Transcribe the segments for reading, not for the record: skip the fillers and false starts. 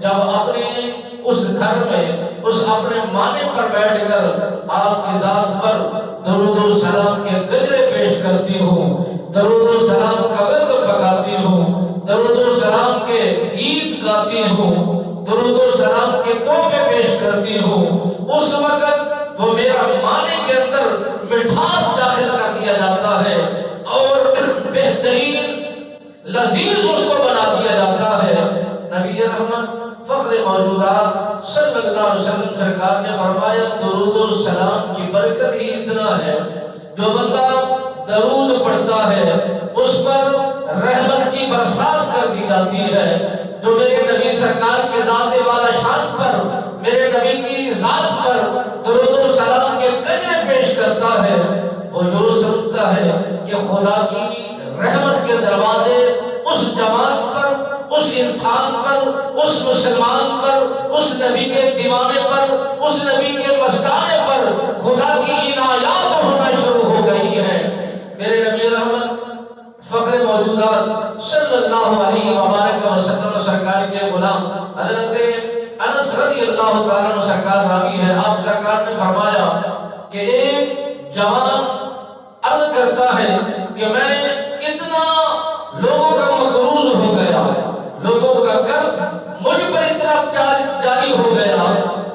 جب اپنے اس گھر میں اس اپنے مانے پر بیٹھ کر آپ کی ذات پر درود و سلام کے گجرے پیش کرتی ہوں، درود و سلام کا ورد پکاتی ہوں، درود و سلام کے گیت گاتی ہوں، درود و سلام کے تحفے پیش کرتی ہوں، اس وقت وہ میرا معنی کے اندر مٹھاس داخل کر دیا جاتا ہے اور بہترین لذیذ اس کو بنا دیا جاتا ہے۔ نبی رحمت فخر موجودات صلی اللہ علیہ وسلم سرکار نے فرمایا درود و سلام کی برکت ہی اتنا ہے، جو بندہ درود پڑھتا ہے اس پر رحمت کی برسات کر دی جاتی ہے۔ جو میرے نبی سرکار کے ذات والا شان پر، میرے نبی کی ذات پر درود و سلام کے گجرے پیش کرتا ہے، وہ یوں سمجھتا ہے کہ خدا کی رحمت کے دروازے اس جوان پر، اس انسان پر، اس مسلمان پر، اس نبی کے دیوانے پر، اس نبی کے مستانے پر خدا کی عنایات ہونا شروع ہو گئی ہے۔ میرے نبی رحمت فخر موجودات صلی اللہ علیہ وآلہ وسلم سرکار کے غلام حضرت انس رضی اللہ تعالیٰ عنہ سرکار راوی ہے، آپ سرکار نے فرمایا کہ ایک جوان عرض کرتا ہے کہ میں اتنا لوگوں کا مقروض ہو گیا، لوگوں کا قرض مجھ پر اتنا جاری ہو گیا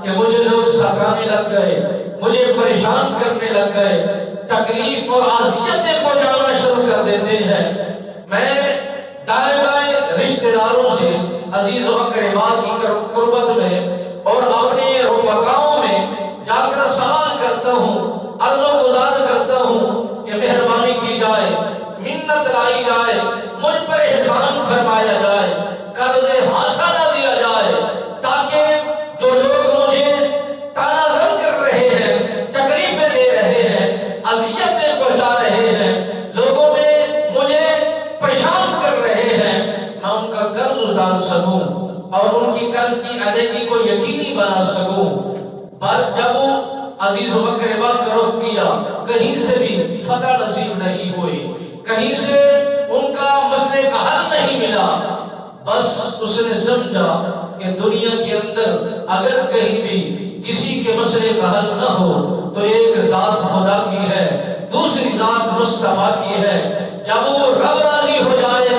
کہ مجھے لوگ ستانے لگ گئے، مجھے پریشان کرنے لگ گئے، تکلیف اور اذیتیں پہنچانا شروع کر دیتے ہیں۔ میں دائیں بائیں رشتہ داروں سے، عزیز و اقربا کی قربت میں اور اپنے رفقاؤں میں جا کر سوال کرتا ہوں، عرض و گزار کرتا ہوں کہ مہربانی کی جائے، منت لائی جائے، مجھ پر احسان فرمایا جائے، قرض ہاشا نہ دیا جائے، تاکہ جو لوگ مجھے تانا زن کر رہے ہیں، تکلیفیں دے رہے ہیں، اذیتیں پہنچا رہے ہیں، لوگوں میں مجھے پریشان کر رہے ہیں، میں ان کا قرض اتار سکوں اور ان کی قرض کی ادائیگی کو یقینی بنا سکوں۔ پر جب وہ عزیز و اقربا کا رخ کیا، کہیں سے بھی فتح نصیب نہیں ہوئی، کہیں سے ان کا مسئلے کا حل نہیں ملا۔ بس اس نے سمجھا کہ دنیا کے اندر اگر کہیں بھی کسی کے مسئلے کا حل نہ ہو تو ایک ذات خدا کی ہے، دوسری ذات مصطفیٰ کی ہے۔ جب وہ رب راضی ہو جائے